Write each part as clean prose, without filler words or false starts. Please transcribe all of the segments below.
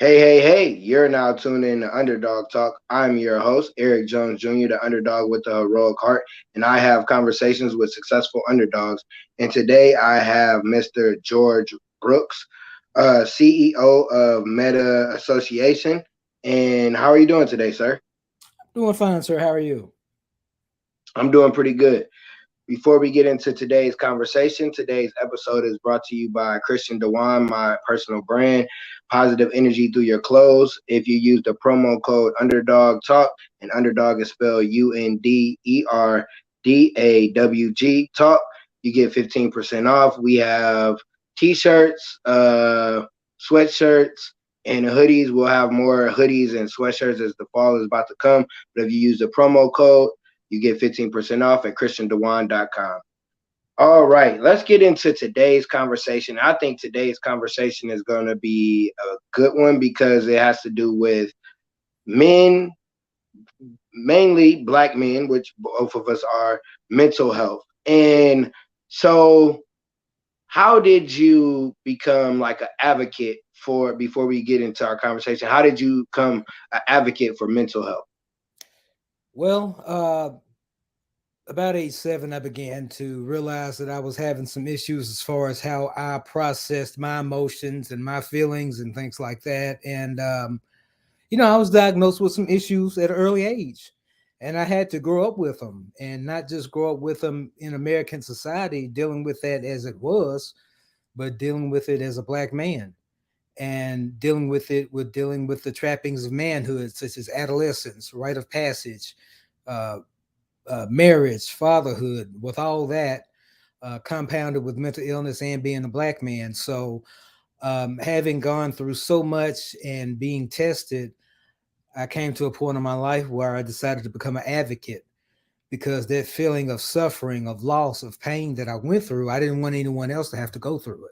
Hey, you're now tuned in to Underdog Talk. I'm your host, Eric Jones Jr., the underdog with the heroic heart, and I have conversations with successful underdogs. And today I have Mr. George Brooks, CEO of Meta Association. And how are you doing today, sir? Doing fine, sir. How are you? I'm doing pretty good. Before we get into today's conversation, today's episode is brought to you by Christian Dewan, my personal brand. Positive energy through your clothes. If you use the promo code Underdog Talk, and Underdog is spelled UNDERDAWG Talk, you get 15% off. We have t-shirts, sweatshirts, and hoodies. We'll have more hoodies and sweatshirts as the fall is about to come. But if you use the promo code, you get 15% off at christiandewan.com. All right, let's get into today's conversation. I think today's conversation is going to be a good one because it has to do with men, mainly black men, which both of us are, mental health. And so, how did you become like an advocate for, before we get into our conversation, how did you become an advocate for mental health? Well, about age 7, I began to realize that I was having some issues as far as how I processed my emotions and my feelings and things like that. And, I was diagnosed with some issues at an early age. And I had to grow up with them and not just grow up with them in American society, dealing with that as it was, but dealing with it as a black man and dealing with the trappings of manhood, such as adolescence, rite of passage, uh, marriage, fatherhood, with all that compounded with mental illness and being a black man. So, having gone through so much and being tested, I came to a point in my life where I decided to become an advocate because that feeling of suffering, of loss, of pain that I went through, I didn't want anyone else to have to go through it.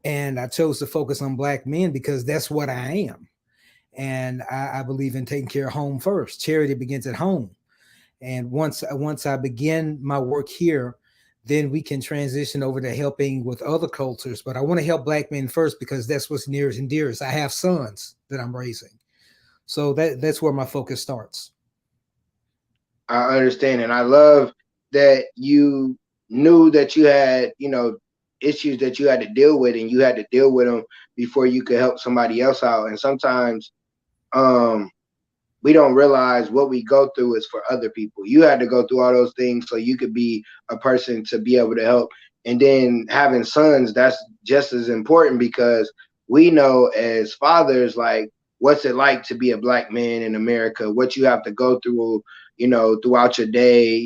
And I chose to focus on black men because that's what I am. And I believe in taking care of home first. Charity begins at home. And once I begin my work here, then we can transition over to helping with other cultures. But I want to help black men first because that's what's nearest and dearest. I have sons that I'm raising, so that's where my focus starts. I understand, and I love that you knew that you had, issues that you had to deal with, and you had to deal with them before you could help somebody else out. And sometimes, um, we don't realize what we go through is for other people. You had to go through all those things so you could be a person to be able to help. And then having sons, that's just as important because we know as fathers, like, what's it like to be a black man in America, what you have to go through, throughout your day,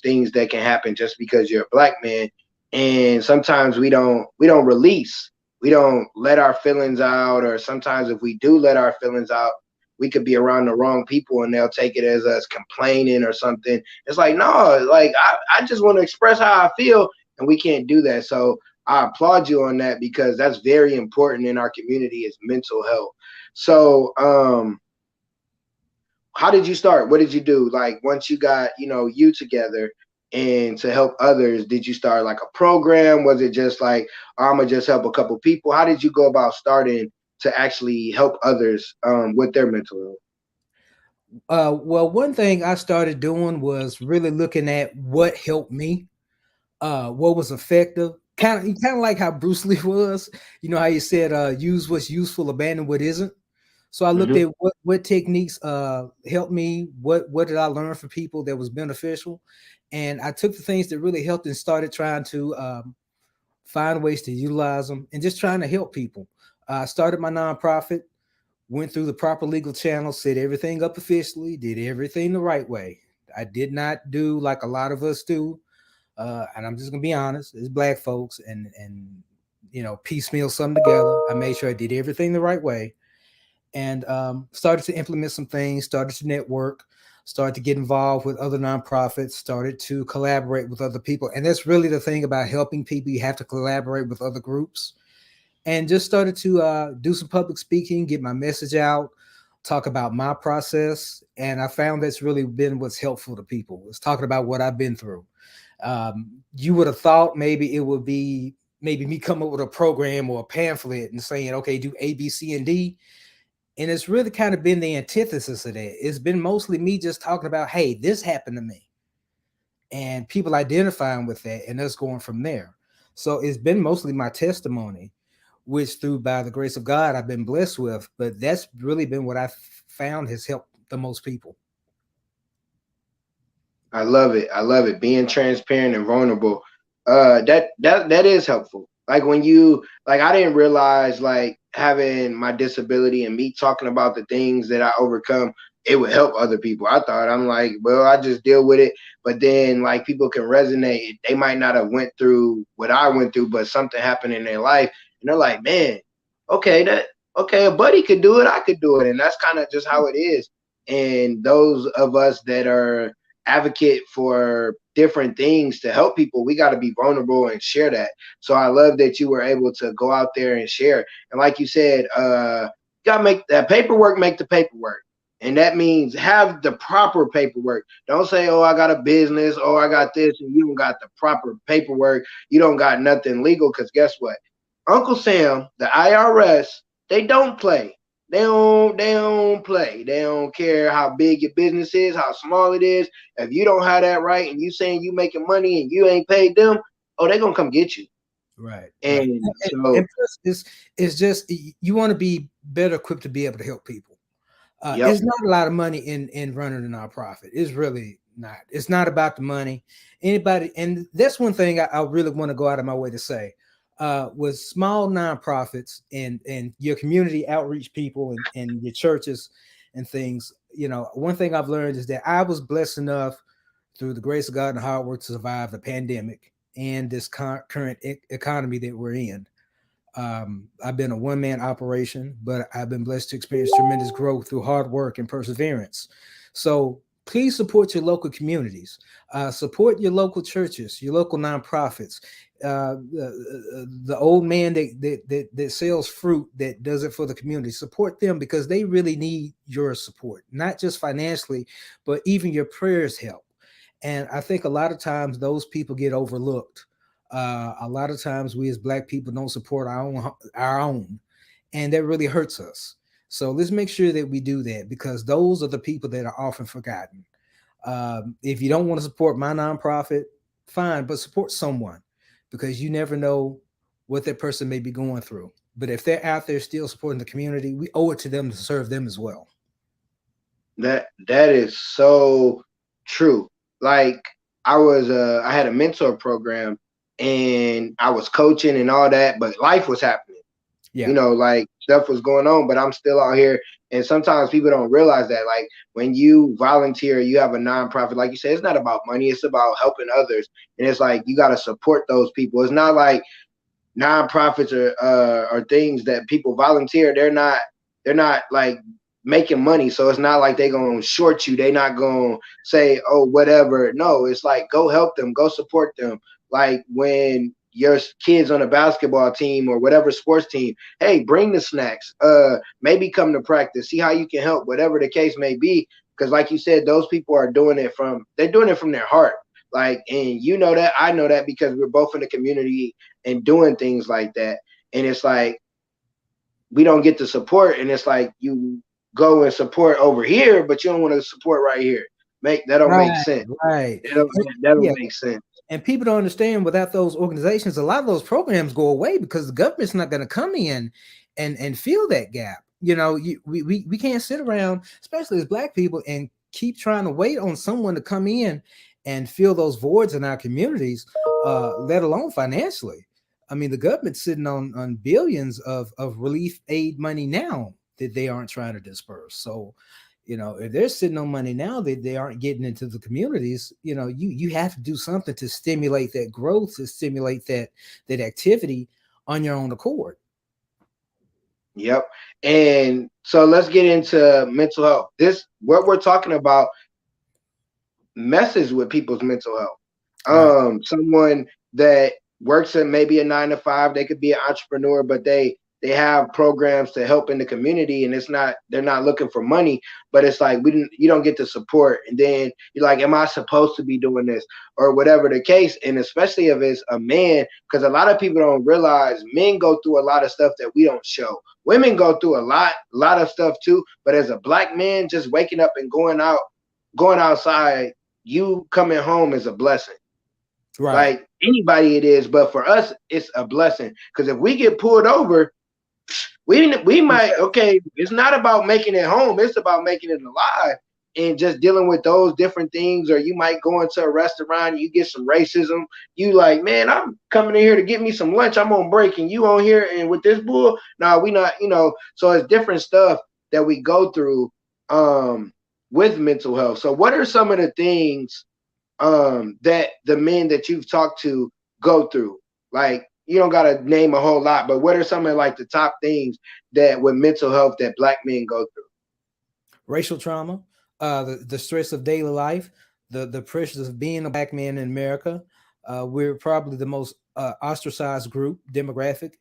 things that can happen just because you're a black man. And sometimes we don't release, we don't let our feelings out, or sometimes if we do let our feelings out, we could be around the wrong people and they'll take it as us complaining or something. It's like, no, like I just want to express how I feel, and we can't do that. So I applaud you on that because that's very important in our community is mental health. So how did you start? What did you do? Like once you got, you together and to help others, did you start like a program? Was it just like, I'm gonna just help a couple people? How did you go about starting to actually help others with their mental health? Well, one thing I started doing was really looking at what helped me, what was effective. Kind of like how Bruce Lee was. You know how he said, "Use what's useful, abandon what isn't." So I looked Hmm. at what techniques helped me. What did I learn from people that was beneficial, and I took the things that really helped and started trying to find ways to utilize them and just trying to help people. I started my nonprofit, went through the proper legal channels, set everything up officially, did everything the right way. I did not do like a lot of us do, and I'm just gonna be honest, it's black folks and piecemeal something together. I made sure I did everything the right way and started to implement some things, started to network, started to get involved with other nonprofits, started to collaborate with other people. And that's really the thing about helping people. You have to collaborate with other groups and just started to do some public speaking, get my message out, talk about my process. And I found that's really been what's helpful to people is talking about what I've been through. You would have thought maybe it would be maybe me come up with a program or a pamphlet and saying, okay, do A, B, C, and D, And it's really kind of been the antithesis of that. It's been mostly me just talking about, hey, this happened to me, and people identifying with that and us going from there. So it's been mostly my testimony, which through by the grace of God I've been blessed with. But that's really been what I found has helped the most people. I love it. I love it. Being transparent and vulnerable. That is helpful. Like when you like, I didn't realize like having my disability and me talking about the things that I overcome, it would help other people. I thought I'm like, well, I just deal with it. But then like people can resonate. They might not have went through what I went through, but something happened in their life, and they're like, man, okay, that okay, a buddy could do it. I could do it, and that's kind of just how it is. And those of us that are advocate for different things to help people, we got to be vulnerable and share that. So I love that you were able to go out there and share. And like you said, you got to make that paperwork, make the paperwork. And that means have the proper paperwork. Don't say, oh, I got a business, oh, I got this, and you don't got the proper paperwork. You don't got nothing legal, because guess what? Uncle Sam, the IRS, they don't play. They don't play. They don't care how big your business is, how small it is. If you don't have that right and you saying you making money and you ain't paid them, oh, they gonna come get you. Right, right. And And so, plus, it's just you want to be better equipped to be able to help people. yep, It's not a lot of money in running a nonprofit. It's really not. It's not about the money. Anybody, and that's one thing I really want to go out of my way to say. With small nonprofits and your community outreach people and your churches and things, one thing I've learned is that I was blessed enough through the grace of God and hard work to survive the pandemic and this current economy that we're in. I've been a one man operation, but I've been blessed to experience tremendous growth through hard work and perseverance. So please support your local communities, support your local churches, your local nonprofits. The old man that sells fruit that does it for the community, support them because they really need your support, not just financially, but even your prayers help. And I think a lot of times those people get overlooked. A lot of times we as Black people don't support our own, and that really hurts us. So let's make sure that we do that because those are the people that are often forgotten. If you don't want to support my nonprofit, fine, but support someone because you never know what that person may be going through. But if they're out there still supporting the community, we owe it to them to serve them as well. that is so true. Like I had a mentor program and I was coaching and all that, but life was happening. Yeah. Like stuff was going on, but I'm still out here. And sometimes people don't realize that. Like when you volunteer, you have a nonprofit, like you said, it's not about money, it's about helping others. And it's like you got to support those people. It's not like nonprofits are things that people volunteer. They're not like making money, so it's not like they're gonna short you. They're not gonna say, oh, whatever. No, it's like go help them, go support them. Like when your kids on a basketball team or whatever sports team, hey, bring the snacks. Maybe come to practice, see how you can help, whatever the case may be. Because like you said, those people are they're doing it from their heart. Like, and you know that, I know that because we're both in the community and doing things like that. And it's like we don't get the support, and it's like you go and support over here, but you don't want to support right here. Make that don't make Right, sense. right. That don't Yeah. make sense. And people don't understand without those organizations, a lot of those programs go away because the government's not going to come in and fill that gap. We can't sit around, especially as Black people, and keep trying to wait on someone to come in and fill those voids in our communities, let alone financially. I mean, the government's sitting on billions of relief aid money now that they aren't trying to disperse. So if they're sitting on money now that they aren't getting into the communities, you have to do something to stimulate that growth, to stimulate that activity on your own accord. Yep. And so let's get into mental health. This what we're talking about messes with people's mental health. Right. Someone that works at maybe a 9 to 5, they could be an entrepreneur, but they have programs to help in the community, and it's not, they're not looking for money, but it's like you don't get the support, and then you're like, am I supposed to be doing this or whatever the case? And especially if it's a man, because a lot of people don't realize men go through a lot of stuff that we don't show. Women go through a lot of stuff too, but as a black man, just waking up and going outside, you coming home is a blessing. Right. Like anybody it is, but for us, it's a blessing. Because if we get pulled over, we might, okay, it's not about making it home, it's about making it alive, and just dealing with those different things. Or you might go into a restaurant and you get some racism, you like, man, I'm coming in here to get me some lunch, I'm on break, and you on here and with this bull, no, we not, so it's different stuff that we go through with mental health. So what are some of the things that the men that you've talked to go through? Like, you don't gotta name a whole lot, but what are some of like the top things that with mental health that black men go through? Racial trauma, the stress of daily life, the pressures of being a black man in America. We're probably the most ostracized group demographic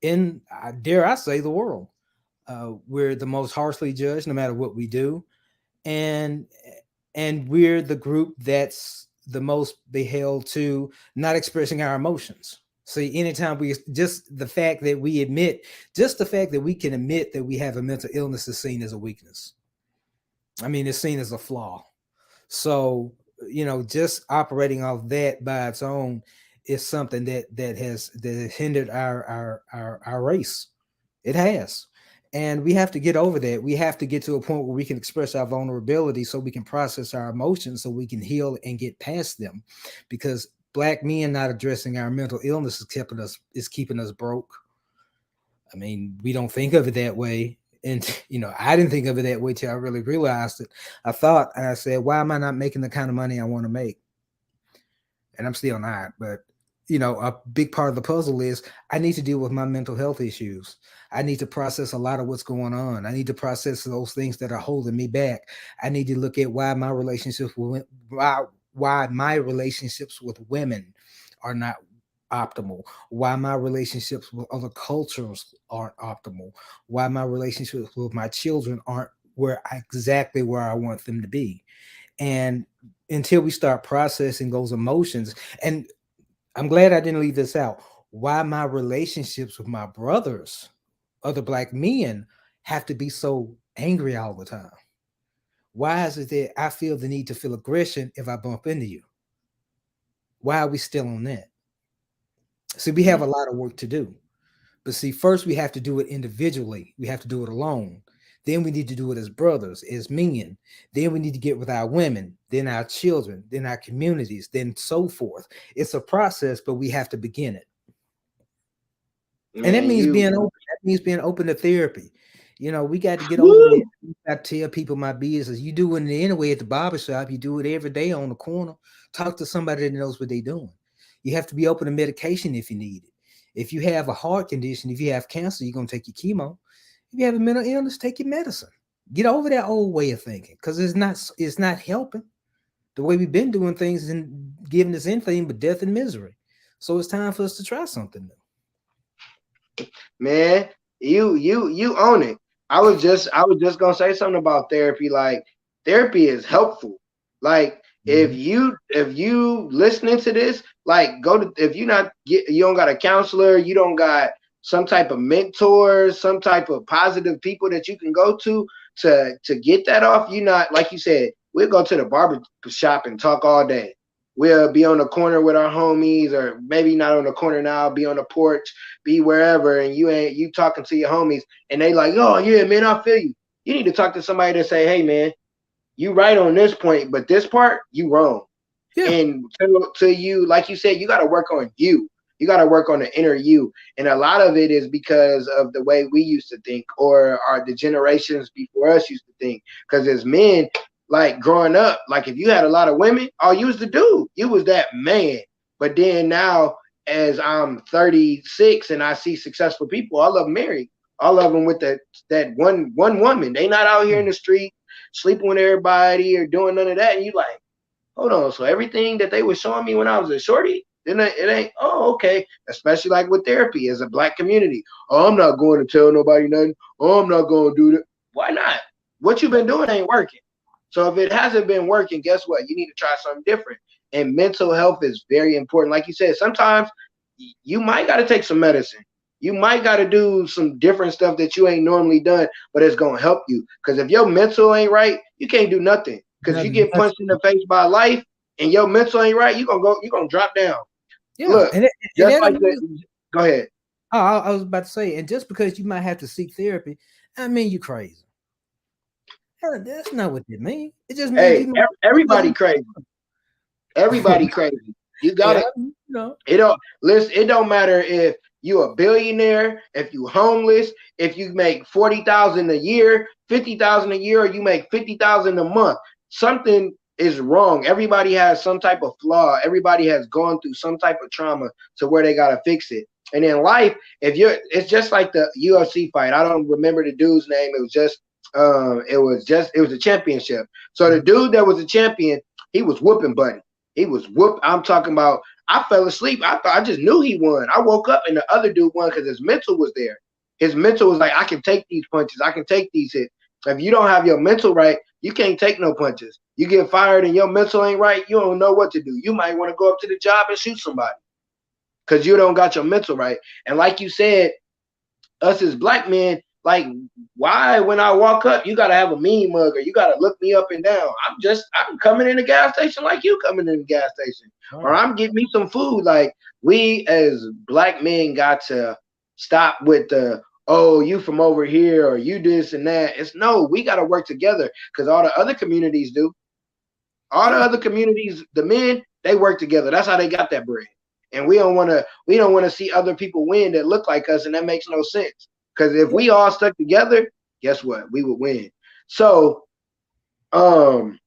in, dare I say, the world. We're the most harshly judged, no matter what we do, and we're the group that's the most beheld to not expressing our emotions. See, anytime we just the fact that we admit, just the fact that we can admit that we have a mental illness is seen as a weakness. I mean, it's seen as a flaw. So, just operating off that by its own is something that has hindered our race. It has. And we have to get over that. We have to get to a point where we can express our vulnerability so we can process our emotions so we can heal and get past them. Because black men not addressing our mental illness is keeping us broke. I mean, we don't think of it that way. And I didn't think of it that way till I really realized it. I thought, and I said, why am I not making the kind of money I want to make? And I'm still not. But a big part of the puzzle is I need to deal with my mental health issues. I need to process a lot of what's going on. I need to process those things that are holding me back. I need to look at why my relationships with women are not optimal, why my relationships with other cultures aren't optimal, why my relationships with my children aren't exactly where I want them to be. And until we start processing those emotions, and I'm glad I didn't leave this out, why my relationships with my brothers, other black men, have to be so angry all the time. Why is it that I feel the need to feel aggression if I bump into you? Why are we still on that? See, we have a lot of work to do. But see, first we have to do it individually. We have to do it alone. Then we need to do it as brothers, as men. Then we need to get with our women, then our children, then our communities, then so forth. It's a process, but we have to begin it. And that Man, means you, being open. That means being open to therapy. We got to get over there. woo, I tell people my business. You do it anyway at the barbershop. You do it every day on the corner. Talk to somebody that knows what they're doing. You have to be open to medication if you need it. If you have a heart condition, if you have cancer, you're going to take your chemo. If you have a mental illness, take your medicine. Get over that old way of thinking, because it's not helping. The way we've been doing things isn't giving us anything but death and misery. So it's time for us to try something new. man, you own it. I was just gonna say something about therapy. Like, therapy is helpful. Like, Mhm. if you listening to this, like, go to, if you don't got a counselor, you don't got some type of mentor, some type of positive people that you can go to get that off. You not, like you said, we'll go to the barber shop and talk all day. We'll be on the corner with our homies, or maybe not on the corner now, be on the porch, be wherever, and you talking to your homies, and they like, oh yeah, man, I feel you. You need to talk to somebody to say, hey man, you right on this point, but this part you wrong. Yeah. And to you, like you said, you got to work on you. You got to work on the inner you, and a lot of it is because of the way we used to think, or the generations before us used to think. Because as men, like growing up, like if you had a lot of women, all you was to do, you was that man. But then now, as I'm 36 and I see successful people, all of them married, all of them with that one woman. They not out here in the street sleeping with everybody or doing none of that. And you like, hold on. So everything that they were showing me when I was a shorty, then it ain't. Oh, okay. Especially like with therapy as a black community. Oh, I'm not going to tell nobody nothing. Oh, I'm not going to do that. Why not? What you've been doing ain't working. So if it hasn't been working, guess what? You need to try something different. And mental health is very important. Like you said, sometimes you might got to take some medicine. You might got to do some different stuff that you ain't normally done, but it's gonna help you. Because if your mental ain't right, you can't do nothing. Because you Nothing, get punched in the face by life, and your mental ain't right, you gonna drop down. yeah, Look, and just that like don't that. mean, Go ahead. oh, I was about to say, and just because you might have to seek therapy, I mean you crazy. That's not what it means. It just means Hey, you might everybody somebody. crazy. Everybody crazy. You Yeah, gotta. you know. It don't listen. It don't matter if you a billionaire, if you homeless, if you make 40,000 a year, 50,000 a year, or you make 50,000 a month. Something is wrong. Everybody has some type of flaw. Everybody has gone through some type of trauma to where they gotta fix it. And in life, if you're, it's just like the UFC fight. I don't remember the dude's name. It was a championship. So the Mhm. dude that was a champion, he was whooping Buddy. He was whoop. I'm talking about. I fell asleep. I just knew he won. I woke up and the other dude won because his mental was there. His mental was like, I can take these punches. I can take these hits. If you don't have your mental right, you can't take no punches. You get fired and your mental ain't right, you don't know what to do. You might want to go up to the job and shoot somebody because you don't got your mental right. And like you said, us as black men, like, why when I walk up, you gotta have a mean mug or you gotta look me up and down. I'm coming in the gas station like you coming in the gas station. Or Right. I'm getting me some food. Like we as black men got to stop with the oh, you from over here or you this and that. It's no, we gotta work together because all the other communities do. All the Yeah. other communities, the men, they work together. That's how they got that bread. And we don't want to see other people win that look like us, and that makes no sense. Because if Yeah. we all stuck together, guess what? We would win. So um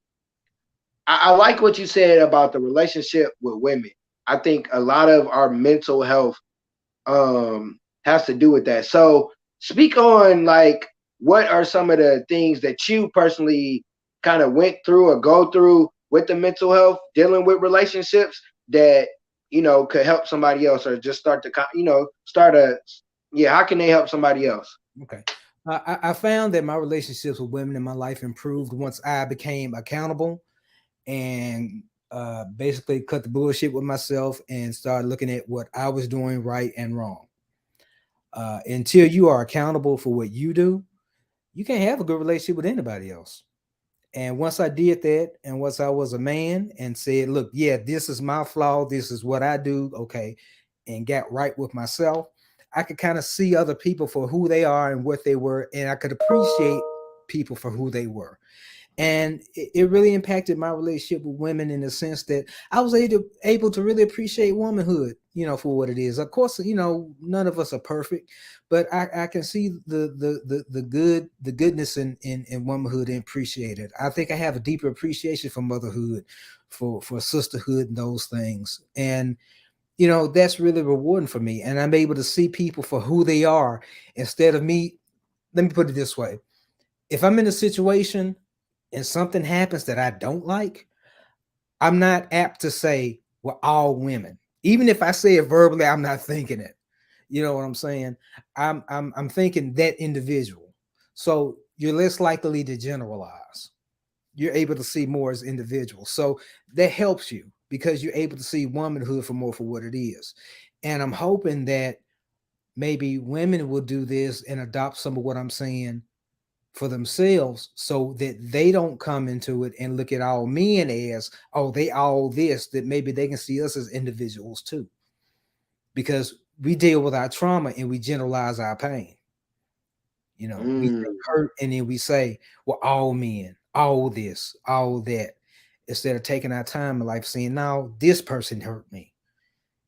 I like what you said about the relationship with women. I think a lot of our mental health has to do with that. So speak on like what are some of the things that you personally kind of went through or go through with the mental health dealing with relationships that could help somebody else or just start to start a yeah, how can they help somebody else? Okay. I found that my relationships with women in my life improved once I became accountable and basically cut the bullshit with myself and started looking at what I was doing right and wrong. Until you are accountable for what you do, you can't have a good relationship with anybody else. And once I did that, and once I was a man and said, look, yeah, this is my flaw, this is what I do, okay, and got right with myself, I could kind of see other people for who they are and what they were, and I could appreciate people for who they were. And it really impacted my relationship with women in the sense that I was able to really appreciate womanhood, for what it is. Of course, none of us are perfect, but I can see the goodness in womanhood and appreciate it. I think I have a deeper appreciation for motherhood, for sisterhood and those things. And that's really rewarding for me. And I'm able to see people for who they are instead of me. Let me put it this way: if I'm in a situation and something happens that I don't like, I'm not apt to say, well, all women. Even if I say it verbally, I'm not thinking it. You know what I'm saying? I'm thinking that individual. So you're less likely to generalize. You're able to see more as individuals. So that helps you because you're able to see womanhood for more for what it is. And I'm hoping that maybe women will do this and adopt some of what I'm saying for themselves so that they don't come into it and look at all men as, oh, they all this, that maybe they can see us as individuals too. Because we deal with our trauma and we generalize our pain. We say Mm, hurt and then we say, well, all men, all this, all that, instead of taking our time in life saying, no, this person hurt me.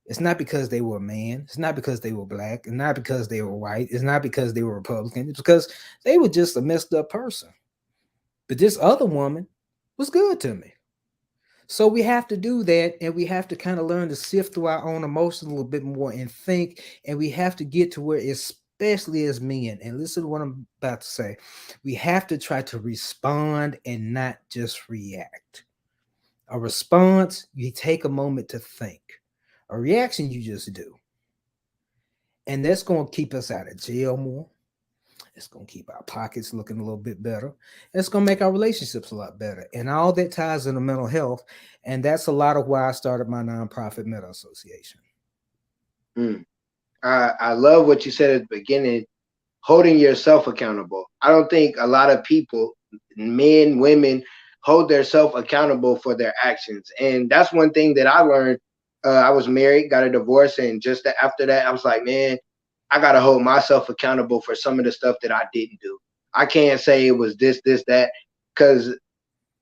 It's not because they were a man. It's not because they were black. It's not because they were white. It's not because they were Republican. It's because they were just a messed up person. But this other woman was good to me. So we have to do that, and we have to kind of learn to sift through our own emotions a little bit more and think, and we have to get to where, especially as men, and listen to what I'm about to say, we have to try to respond and not just react. A response, you take a moment to think. a reaction you just do. And that's going to keep us out of jail more. It's going to keep our pockets looking a little bit better. It's going to make our relationships a lot better. And all that ties into mental health. And that's a lot of why I started my nonprofit mental association. Mm. I love what you said at the beginning, holding yourself accountable. I don't think a lot of people, men, women, hold themselves accountable for their actions. And that's one thing that I learned. I was married, got a divorce, and just after that, I was like, man, I got to hold myself accountable for some of the stuff that I didn't do. I can't say it was this, that, because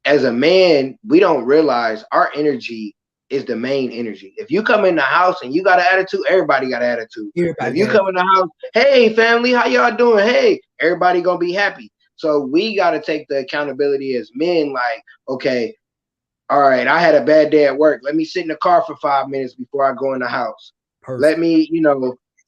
as a man, we don't realize our energy is the main energy. If you come in the house and you got an attitude, everybody got an attitude. But if Everybody you got it. come in the house, hey family, how y'all doing? Hey, everybody gonna be happy. So we gotta take the accountability as men, like, okay, all right, I had a bad day at work. Let me sit in the car for 5 minutes before I go in the house. Let Perfect. me,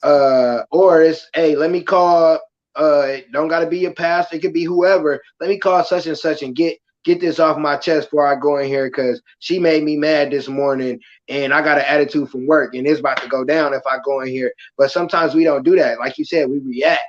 or it's, hey, let me call, don't gotta be your pastor, it could be whoever. Let me call such and such and get this off my chest before I go in here because she made me mad this morning and I got an attitude from work and it's about to go down if I go in here. But sometimes we don't do that. Like you said, we react.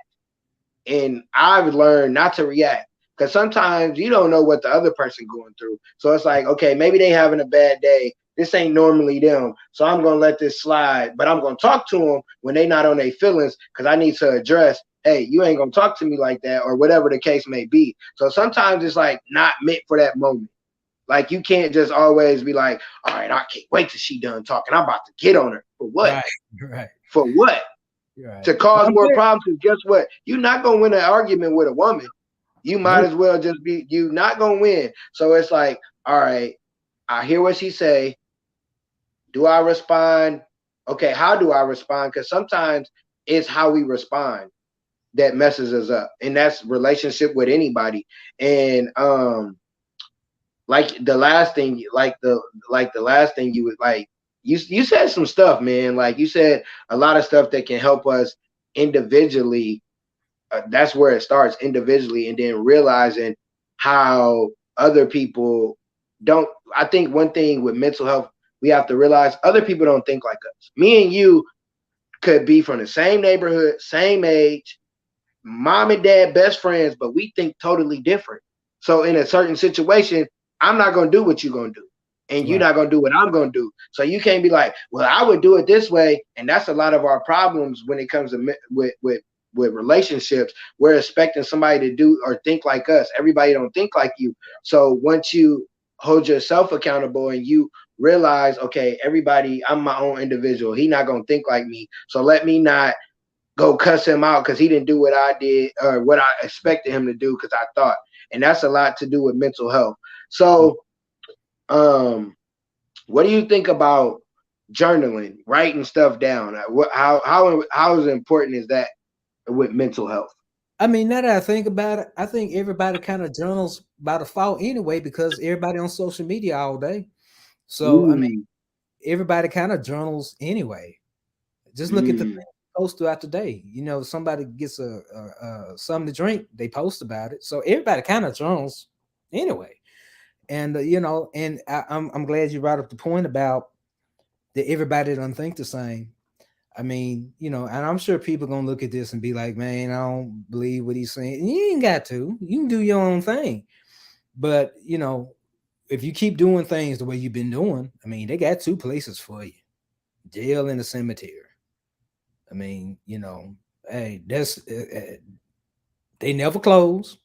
And I've learned not to react because sometimes you don't know what the other person going through. So it's like, okay, maybe they having a bad day. This ain't normally them, so I'm gonna let this slide. But I'm gonna talk to them when they not on their feelings because I need to address. Hey, you ain't gonna talk to me like that, or whatever the case may be. So sometimes it's like not meant for that moment. Like you can't just always be like, all right, I can't wait till she done talking. I'm about to get on her for what? Right. Right. For what? Right. To Well, cause I'm more glad. problems. Because guess what? You're not gonna win an argument with a woman. You might Nope. as well just be. You not gonna win. So it's like, all right, I hear what she say. Do I respond? Okay, how do I respond? Because sometimes it's how we respond that messes us up, and that's relationship with anybody. And like the last thing, like the last thing you would like. You said some stuff, man. Like you said a lot of stuff that can help us individually. That's where it starts individually, and then realizing how other people don't. I think one thing with mental health, we have to realize other people don't think like us. Me and you could be from the same neighborhood, same age, mom and dad best friends, but we think totally different. So in a certain situation, I'm not gonna do what you're gonna do, and you're Right. not gonna do what I'm gonna do. So you can't be like, well, I would do it this way, and that's a lot of our problems when it comes to with relationships. We're expecting somebody to do or think like us. Everybody don't think like you. So once you hold yourself accountable and you realize, okay, everybody, I'm my own individual. He not gonna think like me. So let me not go cuss him out because he didn't do what I did or what I expected him to do because I thought. And that's a lot to do with mental health. So, um, what do you think about journaling, writing stuff down? How is important is that with mental health? I mean, now that I think about it, I think everybody kind of journals by default anyway because everybody on social media all day. So I mean, Mm, everybody kind of journals anyway. Just look at the mm. things they post throughout the day. Somebody gets something to drink, they post about it. So everybody kind of journals anyway. And I'm glad you brought up the point about that everybody don't think the same. I mean, and I'm sure people gonna look at this and be like, "Man, I don't believe what he's saying." And you ain't got to. You can do your own thing. But if you keep doing things the way you've been doing, I mean, they got two places for you: jail and the cemetery. I mean, hey, they never close.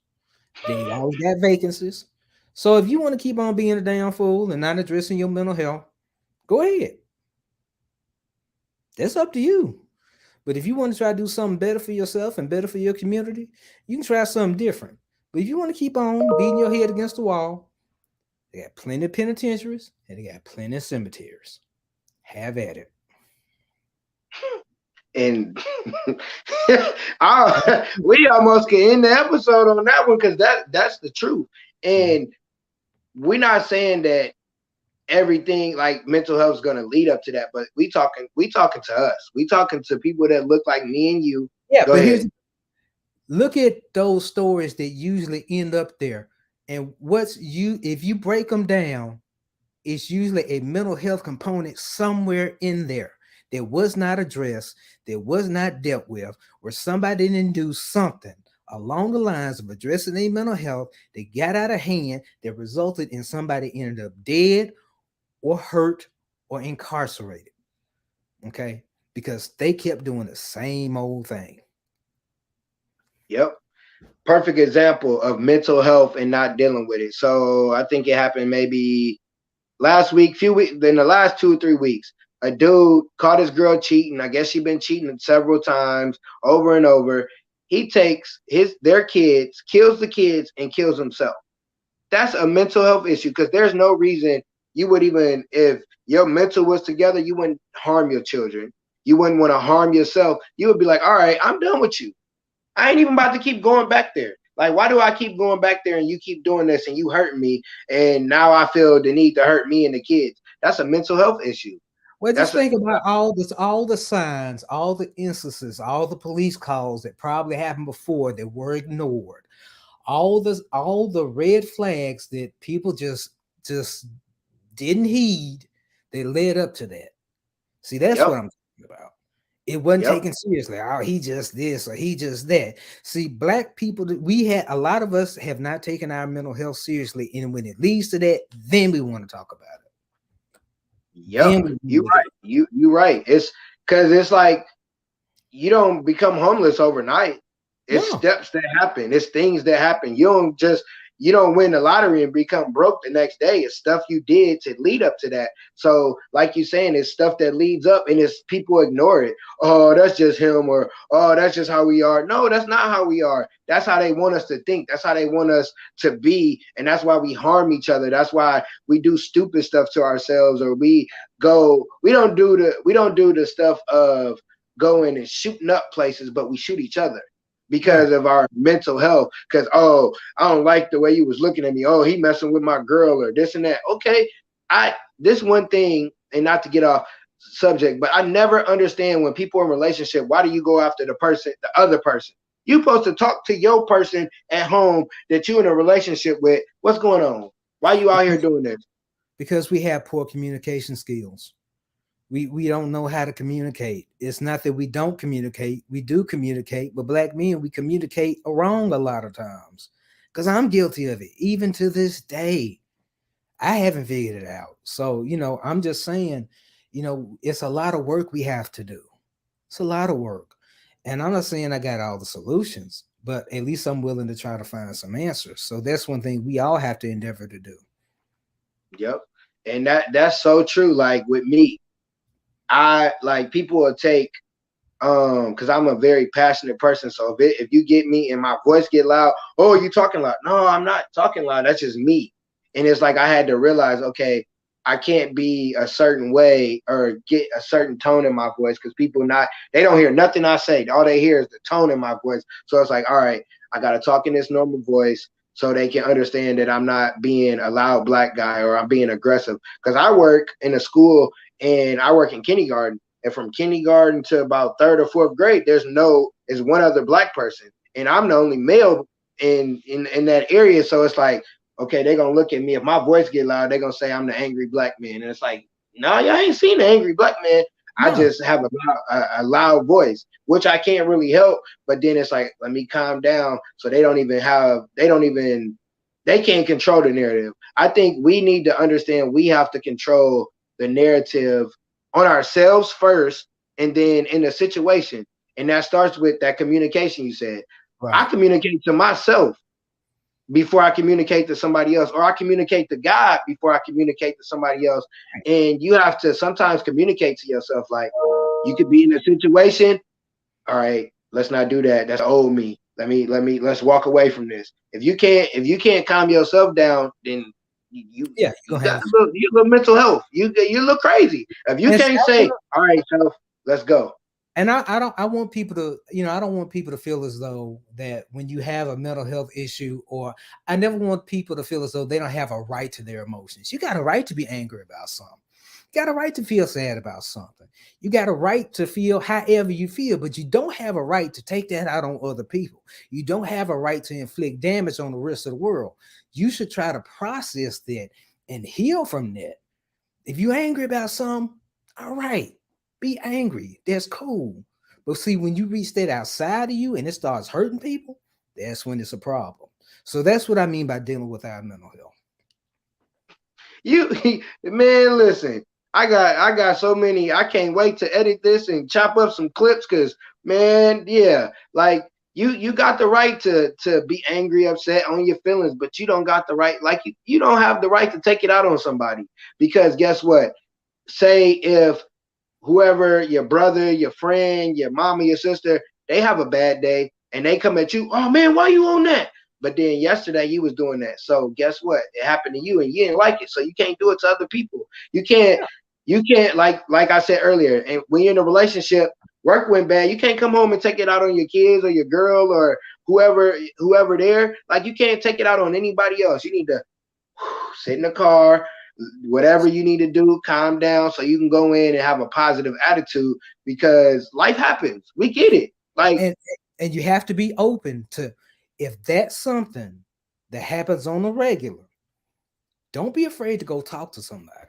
They always got vacancies. So if you want to keep on being a damn fool and not addressing your mental health, go ahead. That's up to you. But if you want to try to do something better for yourself and better for your community, you can try something different. But if you want to keep on beating your head against the wall, they got plenty of penitentiaries and they got plenty of cemeteries. Have at it. And we almost can end the episode on that one because that's the truth. Yeah. And we're not saying that everything like mental health is going to lead up to that, but we talking to us. We talking to people that look like me and you. Yeah, Go but ahead. look at those stories that usually end up there. And if you break them down, it's usually a mental health component somewhere in there. that was not addressed, that was not dealt with, where somebody didn't do something along the lines of addressing their mental health that got out of hand that resulted in somebody ended up dead or hurt or incarcerated. Okay. Because they kept doing the same old thing. Yep. Perfect example of mental health and not dealing with it. So I think it happened maybe last week, few weeks, in the last 2 or 3 weeks. A dude caught his girl cheating. I guess she been cheating several times over and over. He takes their kids, kills the kids, and kills himself. That's a mental health issue because there's no reason you would even, if your mental was together, you wouldn't harm your children. You wouldn't want to harm yourself. You would be like, all right, I'm done with you. I ain't even about to keep going back there. Like, why do I keep going back there and you keep doing this and you hurting me? And now I feel the need to hurt me and the kids. That's a mental health issue. Well, just That's a think about all the signs, all the instances, all the police calls that probably happened before that were ignored, all the red flags that people just didn't heed. They led up to that. See, that's what yep, I'm talking about. It wasn't yep, taken seriously. Oh, he just this or he just that. See, black people, we had a lot of us have not taken our mental health seriously, and when it leads to that, then we want to talk about it. yep. Then we You really do. right. You right. It's because it's like you don't become homeless overnight. It's No, steps that happen. It's things that happen. You don't win the lottery and become broke the next day. It's stuff you did to lead up to that. So, like you saying, it's stuff that leads up, and it's people ignore it. Oh, that's just him, or oh, that's just how we are. No, that's not how we are. That's how they want us to think. That's how they want us to be, and that's why we harm each other. That's why we do stupid stuff to ourselves, or we go. We don't do the stuff of going and shooting up places, but we shoot each other right. because of our mental health. Because oh, I don't like the way you was looking at me. Oh, he messing with my girl or this and that. Okay, I this one thing, and not to get off subject, but I never understand when people in a relationship. Why do you go after the other person? You supposed to talk to your person at home that you in a relationship with. What's going on? Why you out here Because doing this? because we have poor communication skills. We don't know how to communicate. It's not that we don't communicate. We do communicate, but black men, we communicate wrong a lot of times. Because I'm guilty of it. Even to this day, I haven't figured it out. So, I'm just saying, it's a lot of work we have to do. It's a lot of work. And I'm not saying I got all the solutions, but at least I'm willing to try to find some answers. So that's one thing we all have to endeavor to do. Yep, and that's so true. Like with me, I like people will take because I'm a very passionate person. So if you get me and my voice get loud, oh, you talking loud? No, I'm not talking loud. That's just me. And it's like I had to realize, okay, I can't be a certain way or get a certain tone in my voice because people not they don't hear nothing I say. All they hear is the tone in my voice. So it's like, all right, I gotta talk in this normal voice so they can understand that I'm not being a loud black guy or I'm being aggressive. Because I work in a school and I work in kindergarten and from kindergarten to about third or fourth grade, is one other black person, and I'm the only male in that area. So it's like, okay, they're gonna look at me if my voice get loud. They're gonna say I'm the angry black man, and it's like, no, y'all ain't seen the angry black man. I No, just have a loud voice, which I can't really help. But then it's like, let me calm down, so they can't control the narrative. I think we need to understand we have to control the narrative on ourselves first and then in the situation. And that starts with that communication you said. I right. communicate to myself before I communicate to somebody else, or I communicate to God before I communicate to somebody else. And you have to sometimes communicate to yourself. Like you could be in a situation, all right, let's not do that. That's old me. Let's walk away from this. If you can't calm yourself down, then Yeah, you you're gonna got have to. a little mental health. You look crazy. If you And see, can't say, all right, self, let's go. I want people to, I don't want people to feel as though that when you have a mental health issue, or I never want people to feel as though they don't have a right to their emotions. You got a right to be angry about something. You got a right to feel sad about something. You got a right to feel however you feel, but you don't have a right to take that out on other people. You don't have a right to inflict damage on the rest of the world. You should try to process that and heal from that. If you're angry about something, all right. Be angry. That's cool. But see, when you reach that outside of you and it starts hurting people, that's when it's a problem. So that's what I mean by dealing with our mental health. You man, listen. I got so many. I can't wait to edit this and chop up some clips because man, yeah, like you got the right to be angry, upset on your feelings, but you don't got the right, like you don't have the right to take it out on somebody because guess what? Say if whoever, your brother, your friend, your mama, your sister, they have a bad day and they come at you, oh man, why you on that? But then yesterday you was doing that. So guess what? It happened to you and you didn't like it. So you can't do it to other people. You can't, you can't like I said earlier, and when you're in a relationship, work went bad, you can't come home and take it out on your kids or your girl or whoever there. Like you can't take it out on anybody else. You need to sit in the car, whatever you need to do, calm down so you can go in and have a positive attitude because life happens. We get it. Like, And and you have to be open to, if that's something that happens on a regular, don't be afraid to go talk to somebody.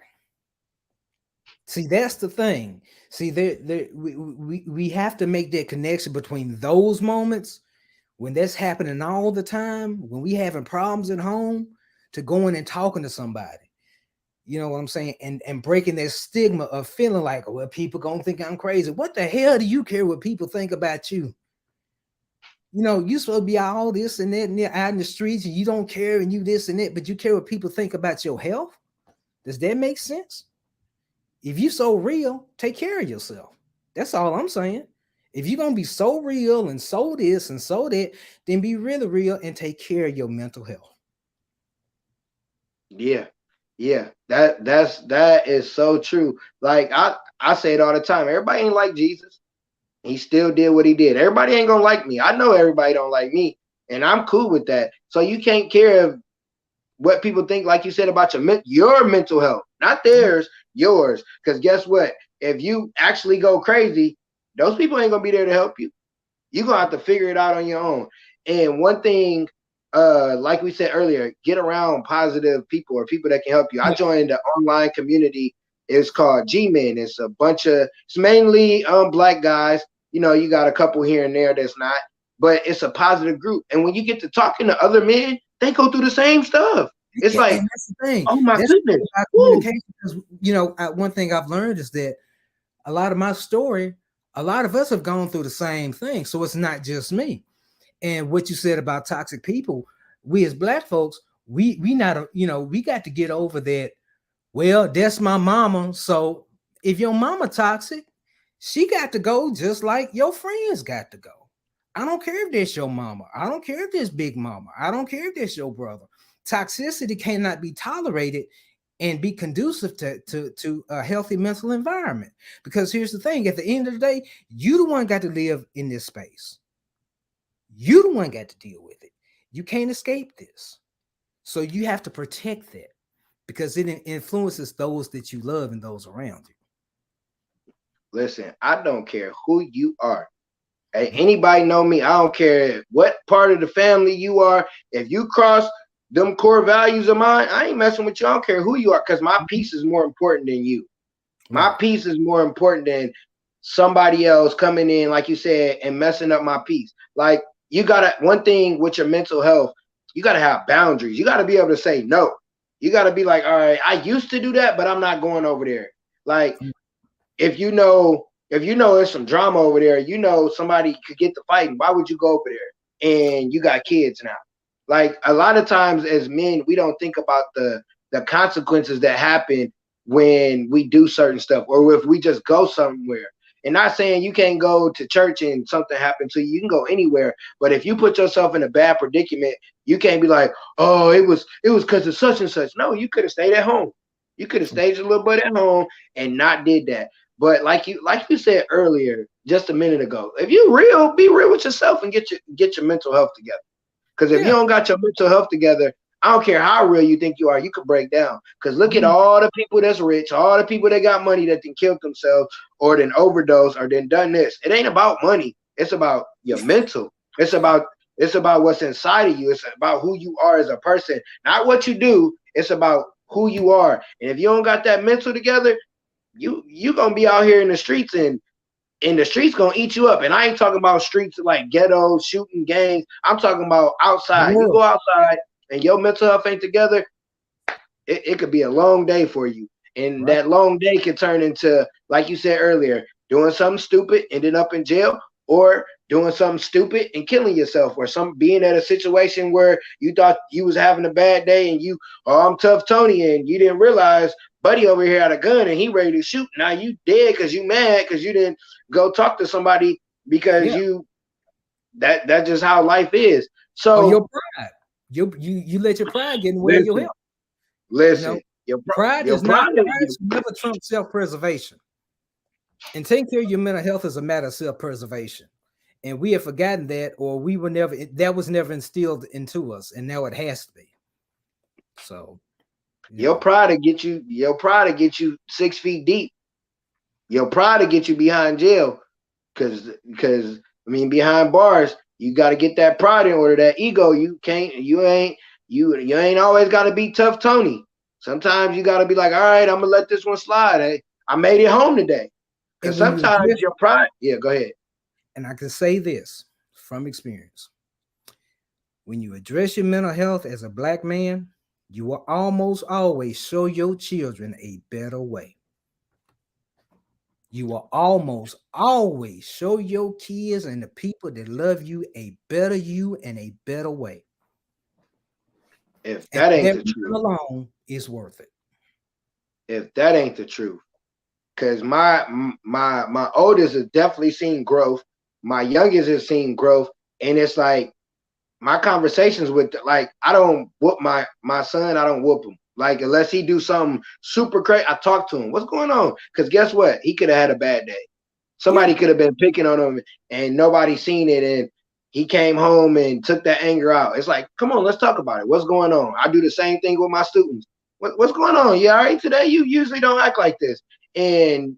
See, that's the thing. See, we have to make that connection between those moments when that's happening all the time, when we having problems at home, to going and talking to somebody. You know what I'm saying? And breaking that stigma of feeling like, well, people gonna think I'm crazy. What the hell do you care what people think about you? You know, you supposed to be all this and that and that out in the streets, and you don't care, and you this and that, but you care what people think about your health. Does that make sense? If you so real, take care of yourself. That's all I'm saying. If you're gonna be so real and so this and so that, then be really real and take care of your mental health. yeah, yeah, that is so true. Like I say it all the time. Everybody ain't like Jesus. He still did what he did. Everybody ain't gonna like me. I know everybody don't like me, and I'm cool with that. So you can't care if what people think, like you said, about your mental health, not theirs, yours. Because guess what? If you actually go crazy, those people ain't gonna be there to help you. You're gonna have to figure it out on your own. And one thing, like we said earlier, get around positive people or people that can help you. I joined the online community. It's called G-Men. It's mainly black guys. You know, you got a couple here and there that's not, but it's a positive group. And when you get to talking to other men, they go through the same stuff. It's Yeah, like, and that's the thing. oh my That's the thing goodness. about Woo. communication. Because one thing I've learned is that a lot of my story, a lot of us have gone through the same thing. So it's not just me. And what you said about toxic people, we as black folks, we not we got to get over that. Well, that's my mama. So if your mama toxic, she got to go just like your friends got to go. I don't care if that's your mama. I don't care if that's big mama. I don't care if that's your brother. Toxicity cannot be tolerated and be conducive to a healthy mental environment. Because here's the thing: at the end of the day, you the one got to live in this space. You the one got to deal with it. You can't escape this. So you have to protect that because it influences those that you love and those around you. Listen, I don't care who you are. Hey, anybody know me? I don't care what part of the family you are. If you cross them core values of mine, I ain't messing with you. I don't care who you are, because my peace is more important than you. My Right. peace is more important than somebody else coming in, like you said, and messing up my peace. Like you gotta, one thing with your mental health, you gotta have boundaries. You gotta be able to say no. You gotta be like, all right, I used to do that, but I'm not going over there. Like if you know there's some drama over there, you know somebody could get to fighting. Why would you go over there? And you got kids now. Like a lot of times as men, we don't think about the consequences that happen when we do certain stuff or if we just go somewhere. And not saying you can't go to church and something happened to you. You can go anywhere. But if you put yourself in a bad predicament, you can't be like, oh, it was because of such and such. No, you could have stayed at home. You could have stayed a little bit at home and not did that. But like you said earlier, just a minute ago, if you real, be real with yourself and get your mental health together. Because if you Yeah. don't got your mental health together, I don't care how real you think you are, you could break down. Because look at Mhm. all the people that's rich, all the people that got money that then killed themselves or then overdosed or then done this. It ain't about money. It's about your mental. It's about what's inside of you. It's about who you are as a person, not what you do. It's about who you are. And if you don't got that mental together, you gonna be out here in the streets, and the streets gonna eat you up. And I ain't talking about streets like ghetto shooting gangs. I'm talking about The outside. You world. go outside and your mental health ain't together, it could be a long day for you. And Right. that long day could turn into, like you said earlier, doing something stupid, ending up in jail, or doing something stupid and killing yourself, or some being at a situation where you thought you was having a bad day and you, oh, I'm tough Tony, and you didn't realize buddy over here had a gun and he ready to shoot. Now you dead because you mad because you didn't go talk to somebody because Yeah. you that's just how life is. Or So your pride. You let your pride get in the way of your listen, health. You know, listen, pride your is not pride, pride should never trump self-preservation. And taking care of your mental health is a matter of self-preservation. And we have forgotten that, or we were never that was never instilled into us, and now it has to be. So, you your know, pride to get you, your pride to get you 6 feet deep. Your pride to get you behind jail, because I mean behind bars, you got to get that pride in order. That ego, you ain't always got to be tough Tony. Sometimes you got to be like, all right, I'm gonna let this one slide. I made it home today. Because and when you sometimes address, your pride, yeah, go ahead. and I can say this from experience, when you address your mental health as a black man, you will almost always show your children a better way. You will almost always show your kids and the people that love you a better you and a better way. If And that ain't that the reason truth, alone is worth it. if that ain't the truth, because my oldest has definitely seen growth. My youngest has seen growth, and it's like my conversations with, like, I don't whoop my son. I don't whoop him. Like, unless he do something super crazy, I talk to him. What's going on? Because guess what? He could have had a bad day. Yeah. Somebody could have been picking on him and nobody seen it, and he came home and took that anger out. It's like, come on, let's talk about it. What's going on? I do the same thing with my students. What's going on? You all right today? You usually don't act like this. And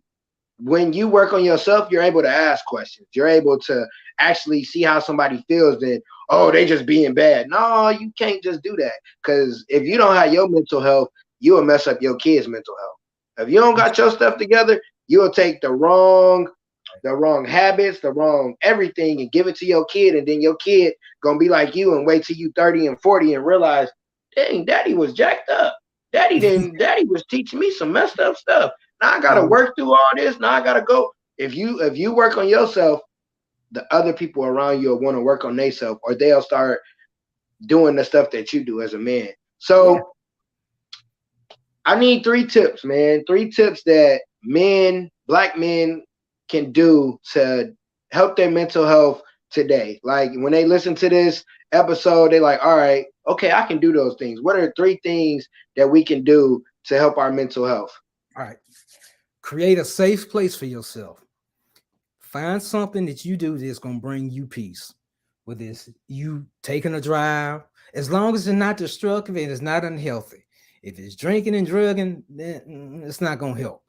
when you work on yourself, you're able to ask questions. You're able to actually see how somebody feels. Then, oh, they just being bad. No, you can't just do that. Because if you don't have your mental health, you will mess up your kids' mental health. If you don't got your stuff together, you'll take the wrong habits, the wrong everything, and give it to your kid, and then your kid gonna be like you and wait till you 30 and 40 and realize, dang, daddy was jacked up. Daddy was teaching me some messed up stuff. Now I gotta Oh, work through all this. Now I gotta go. If you work on yourself, the other people around you will want to work on themselves, or they'll start doing the stuff that you do as a man. yeah. So I need 3 tips, man. 3 tips that black men can do to help their mental health today. Like when they listen to this episode, they're like, all right, okay, I can do those things. What are 3 things that we can do to help our mental health? All right. Create a safe place for yourself. Find something that you do that's going to bring you peace. Whether it's you taking a drive, as long as it's not destructive and it's not unhealthy. If it's drinking and drugging, then it's not going to help.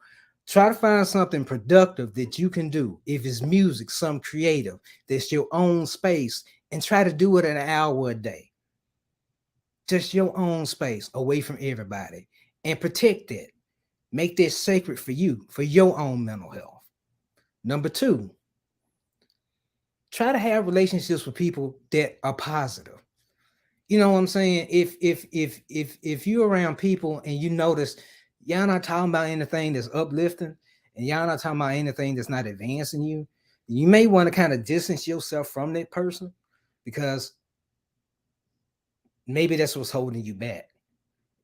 Try to find something productive that you can do. If it's music, some creative, that's your own space, and try to do it an hour a day. Just your own space away from everybody and protect it. Make this sacred for you, for your own mental health. Number two, try to have relationships with people that are positive. You know what I'm saying? If you're around people and you notice y'all not talking about anything that's uplifting and y'all not talking about anything that's not advancing you, you may want to kind of distance yourself from that person because maybe that's what's holding you back.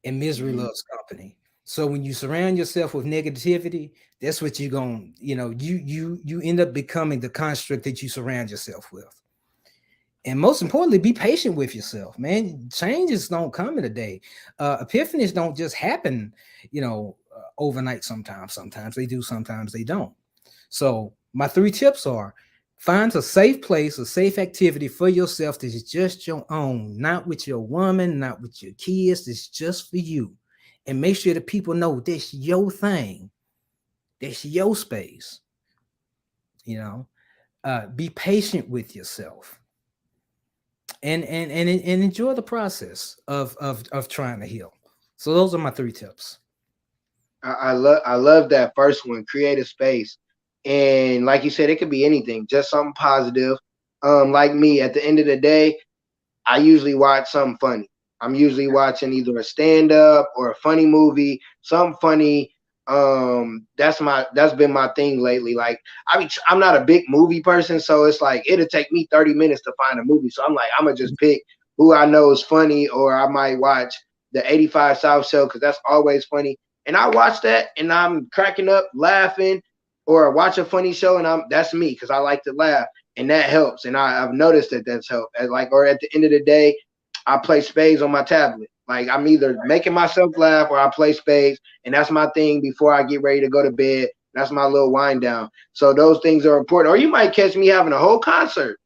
And misery Mm-hmm. loves company. So when you surround yourself with negativity, that's what you're going, you end up becoming the construct that you surround yourself with. And most importantly, be patient with yourself, man. Changes don't come in a day. Epiphanies don't just happen, overnight. Sometimes they do, sometimes they don't. So my 3 tips are: find a safe place, a safe activity for yourself that is just your own, not with your woman, not with your kids. It's just for you. And make sure that people know that's your thing. That's your space. You know, be patient with yourself and enjoy the process of trying to heal. So those are my 3 tips. I love that first one. Create a space, and like you said, it could be anything, just something positive. Like me, at the end of the day, I usually watch something funny. I'm usually watching either a stand up or a funny movie, something funny. That's been my thing lately. Like I'm not a big movie person, so it's like it'll take me 30 minutes to find a movie. So I'm like, I'm gonna just pick who I know is funny, or I might watch the 85 South Show because that's always funny. And I watch that and I'm cracking up, laughing, or watch a funny show and that's me because I like to laugh and that helps. And I've noticed that that's helped. Like, or at the end of the day, I play spades on my tablet. Like I'm either making myself laugh or I play spades, and that's my thing before I get ready to go to bed. That's my little wind down. So those things are important. Or you might catch me having a Right. whole concert,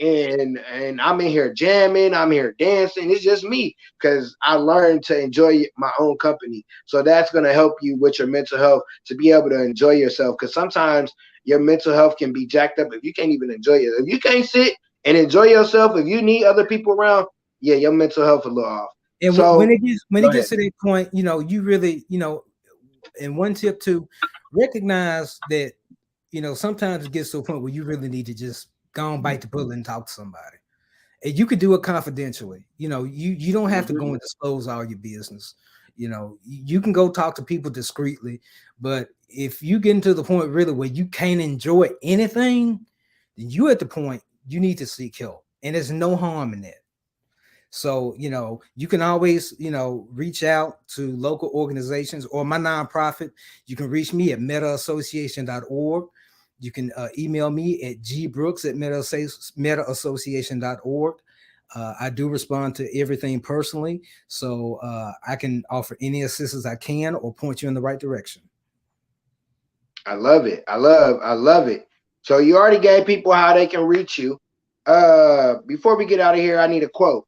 and I'm in here jamming, I'm here dancing. It's just me because I learned to enjoy my own company. So that's gonna help you with your mental health to be able to enjoy yourself. Because sometimes your mental health can be jacked up if you can't even enjoy it. If you can't sit and enjoy yourself, if you need other people around, yeah, your mental health a little off. And when So it go ahead. gets to that point, you really, and one tip to recognize that, sometimes it gets to a point where you really need to just go and bite the bullet and talk to somebody. And you could do it confidentially. You don't have to go Mhm. and disclose all your business. You can go talk to people discreetly, but if you get into the point really where you can't enjoy anything, then you at the point you need to seek help. And there's no harm in that. So, you can always, reach out to local organizations or my nonprofit. You can reach me at metaassociation.org. You can email me at gbrooks at metaassociation.org. I do respond to everything personally, so I can offer any assistance I can or point you in the right direction. I love it. I love it. So you already gave people how they can reach you. Before we get out of here, I need a quote.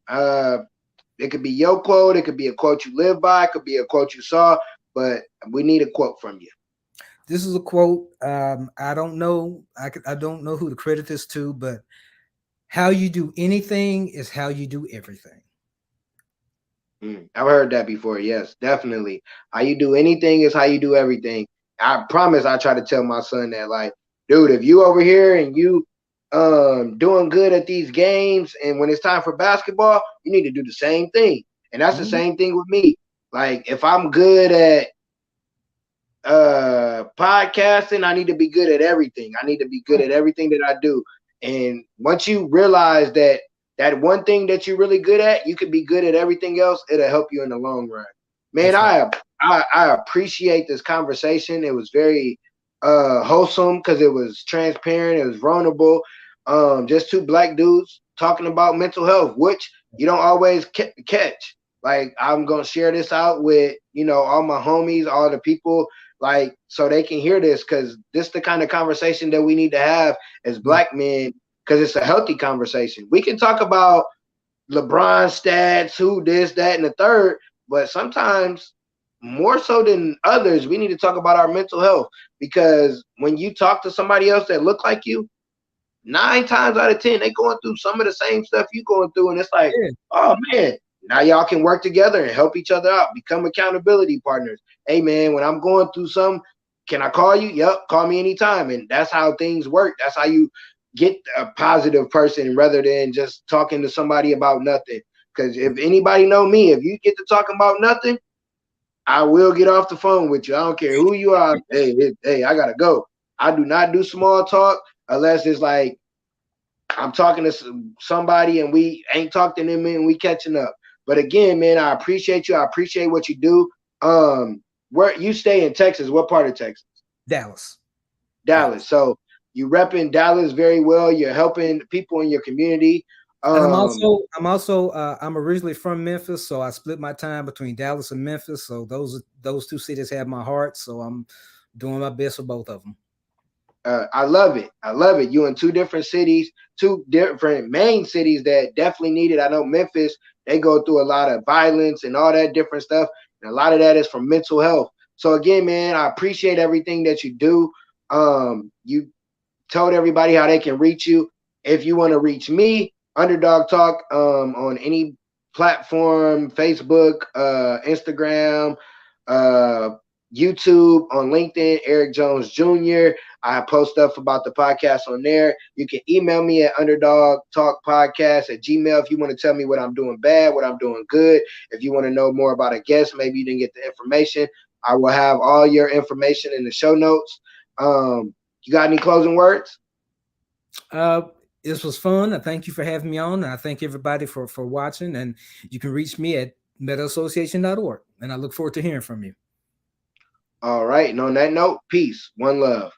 It could be your quote, it could be a quote you live by, it could be a quote you saw, but we need a quote from you. This is a quote. I don't know. I don't know who to credit this to, but how you do anything is how you do everything. I've heard that before. Yes, definitely. How you do anything is how you do everything. I promise I try to tell my son that, like, dude, if you over here and you doing good at these games and when it's time for basketball, you need to do the same thing. And that's the Mhm. same thing with me. Like if I'm good at podcasting, I need to be good at everything. I need to be good at everything that I do. And once you realize that that one thing that you're really good at, you can be good at everything else, it'll help you in the long run. Man, That's right. I appreciate this conversation. It was very wholesome because it was transparent, it was vulnerable. Just two black dudes talking about mental health, which you don't always catch. Like I'm gonna share this out with all my homies, all the people, like so they can hear this because this is the kind of conversation that we need to have as Yeah. black men because it's a healthy conversation. We can talk about LeBron stats, who this, that, and the third, but sometimes more so than others, we need to talk about our mental health because when you talk to somebody else that look like you, 9 times out of 10, they going through some of the same stuff you going through, and it's like, Yeah. oh man, now y'all can work together and help each other out, become accountability partners. Hey man, when I'm going through some, can I call you? Yep, call me anytime, and that's how things work. That's how you get a positive person rather than just talking to somebody about nothing. Because if anybody know me, if you get to talking about nothing, I will get off the phone with you. I don't care who you are. Hey, I gotta go. I do not do small talk unless it's like I'm talking to somebody and we ain't talked to them and we catching up. But again, man, I appreciate you. I appreciate what you do. Where you stay in Texas? What part of Texas? Dallas. Dallas. Dallas. So you repping Dallas very well. You're helping people in your community. And Um, I'm originally from Memphis, so I split my time between Dallas and Memphis. So those two cities have my heart. So I'm doing my best for both of them. I love it. I love it. You in two different cities, two different main cities that definitely need it. I know Memphis, they go through a lot of violence and all that different stuff. And a lot of that is from mental health. So again, man, I appreciate everything that you do. You told everybody how they can reach you. If you want to reach me, Underdog Talk, on any platform, Facebook, Instagram, uh, YouTube, on LinkedIn, Eric Jones Jr. I post stuff about the podcast on there. You can email me at underdogtalkpodcast@gmail if you want to tell me what I'm doing bad, what I'm doing good. If you want to know more about a guest, maybe you didn't get the information. I will have all your information in the show notes. You got any closing words? Uh, this was fun. I thank you for having me on. And I thank everybody for watching. And you can reach me at metaassociation.org. And I look forward to hearing from you. All right. And on that note, peace. One love.